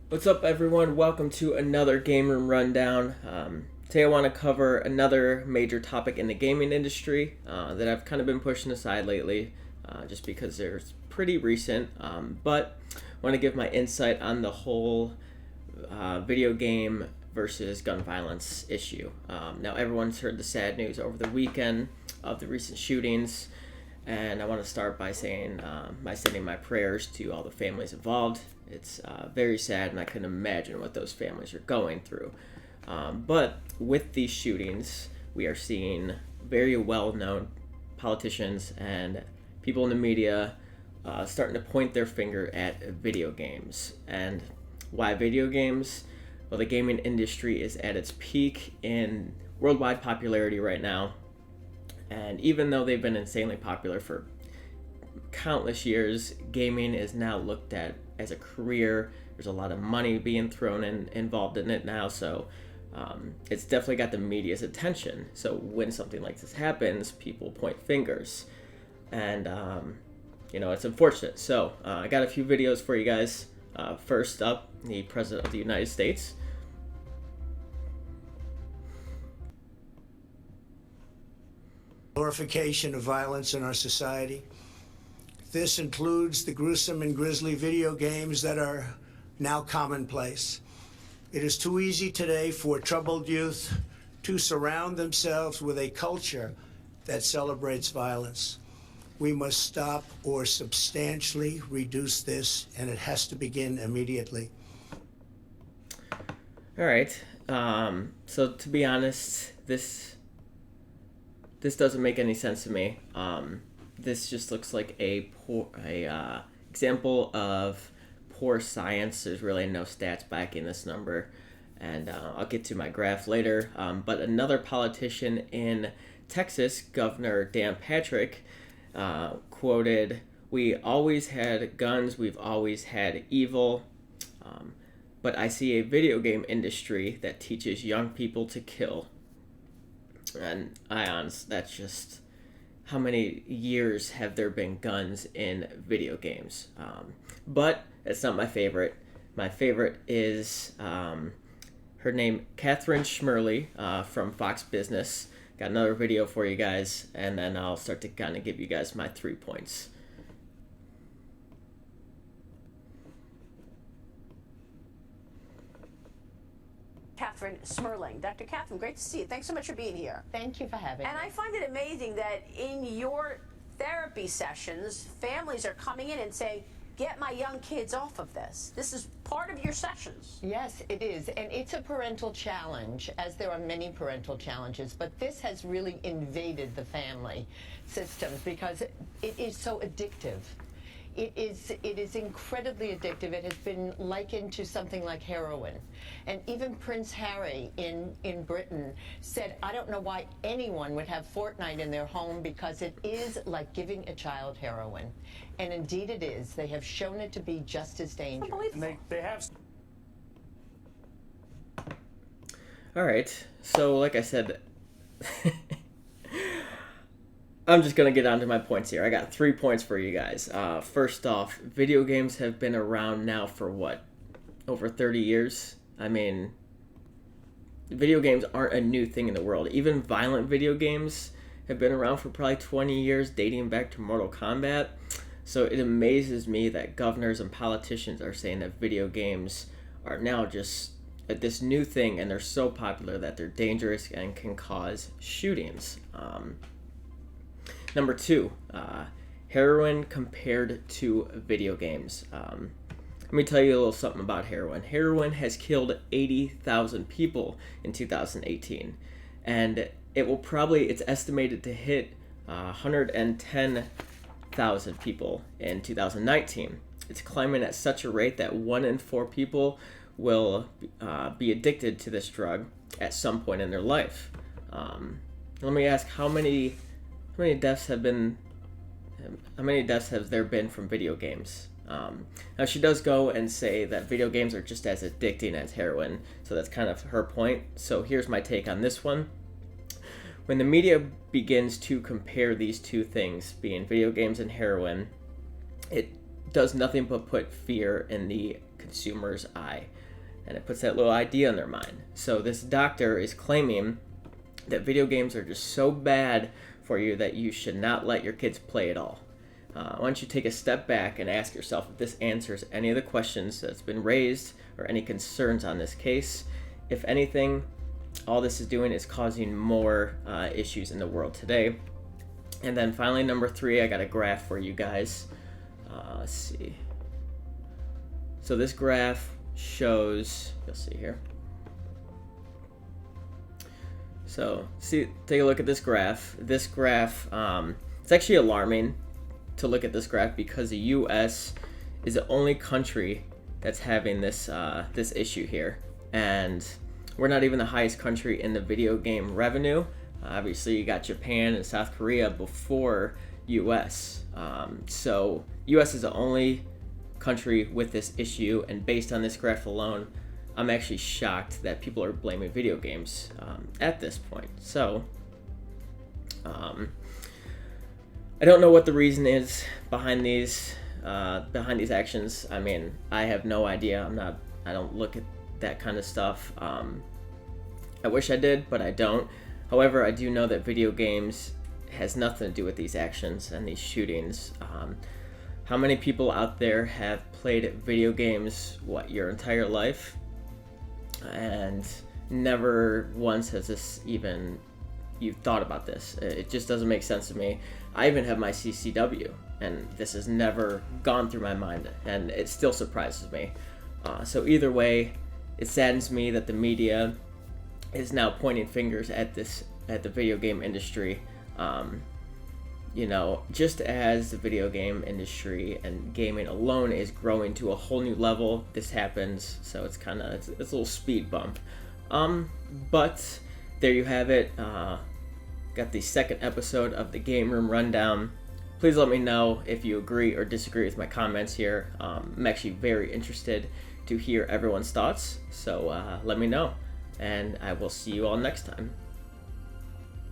What's up, everyone? Welcome to another Game Room Rundown. Today I want to cover another major topic in the gaming industry that I've kind of been pushing aside lately just because they're pretty recent. But I want to give my insight on the whole video game versus gun violence issue. Now, everyone's heard the sad news over the weekend of the recent shootings. And I want to start by saying, by sending my prayers to all the families involved. It's very sad, and I can imagine what those families are going through. But with these shootings, we are seeing very well-known politicians and people in the media starting to point their finger at video games. And why video games? Well, the gaming industry is at its peak in worldwide popularity right now. And even though they've been insanely popular for countless years, gaming is now looked at as a career. There's a lot of money being thrown involved in it now, so it's definitely got the media's attention. So when something like this happens, people point fingers, and it's unfortunate. So I got a few videos for you guys. First up, the President of the United States. Glorification of violence in our society. This includes the gruesome and grisly video games that are now commonplace. It is too easy today for troubled youth to surround themselves with a culture that celebrates violence. We must stop or substantially reduce this, and it has to begin immediately. All right. So to be honest, this doesn't make any sense to me. This just looks like a example of poor science. There's really no stats backing this number, and I'll get to my graph later. But another politician in Texas, Governor Dan Patrick, quoted, "We always had guns, we've always had evil, but I see a video game industry that teaches young people to kill." And that's just, how many years have there been guns in video games? But it's not my favorite. My favorite is her name, Catherine Schmerly from Fox Business. Got another video for you guys, and then I'll start to kind of give you guys my 3 points. Catherine Smerling. Dr. Catherine, great to see you. Thanks so much for being here. Thank you for having me. And I find it amazing that in your therapy sessions, families are coming in and saying, get my young kids off of this. This is part of your sessions. Yes, it is. And it's a parental challenge, as there are many parental challenges. But this has really invaded the family systems because it is so addictive. It is incredibly addictive. It has been likened to something like heroin. And even Prince Harry in Britain said, I don't know why anyone would have Fortnite in their home because it is like giving a child heroin. And indeed it is. They have shown it to be just as dangerous. And They have. All right. So like I said, I'm just going to get on to my points here. I got 3 points for you guys. First off, video games have been around now for what? Over 30 years? I mean, video games aren't a new thing in the world. Even violent video games have been around for probably 20 years, dating back to Mortal Kombat. So it amazes me that governors and politicians are saying that video games are now just this new thing, and they're so popular that they're dangerous and can cause shootings. Number 2, heroin compared to video games. Let me tell you a little something about heroin. Heroin has killed 80,000 people in 2018, and it's estimated to hit 110,000 people in 2019. It's climbing at such a rate that 1 in 4 people will be addicted to this drug at some point in their life. Let me ask, how many deaths have there been from video games? Now, she does go and say that video games are just as addicting as heroin, so that's kind of her point. So here's my take on this one. When the media begins to compare these two things, being video games and heroin, it does nothing but put fear in the consumer's eye. And it puts that little idea in their mind. So this doctor is claiming that video games are just so bad for you that you should not let your kids play at all. Why don't you take a step back and ask yourself if this answers any of the questions that's been raised or any concerns on this case. If anything, all this is doing is causing more issues in the world today. And then finally, number 3, I got a graph for you guys. Let's see. So this graph shows, you'll see here. So take a look at this graph. This graph, it's actually alarming to look at this graph because the U.S. is the only country that's having this this issue here, and we're not even the highest country in the video game revenue. Obviously, you got Japan and South Korea before U.S. So U.S. is the only country with this issue, and based on this graph alone, I'm actually shocked that people are blaming video games at this point. So I don't know what the reason is behind these actions. I mean, I have no idea. I don't look at that kind of stuff. I wish I did, but I don't. However, I do know that video games has nothing to do with these actions and these shootings. How many people out there have played video games, your entire life? And never once has this even, you've thought about this. It just doesn't make sense to me. I even have my CCW, and this has never gone through my mind, and it still surprises me. So either way, it saddens me that the media is now pointing fingers at the video game industry. Just as the video game industry and gaming alone is growing to a whole new level, this happens. So it's a little speed bump. But there you have it. Got the second episode of the Game Room Rundown. Please let me know if you agree or disagree with my comments here. I'm actually very interested to hear everyone's thoughts. So let me know. And I will see you all next time.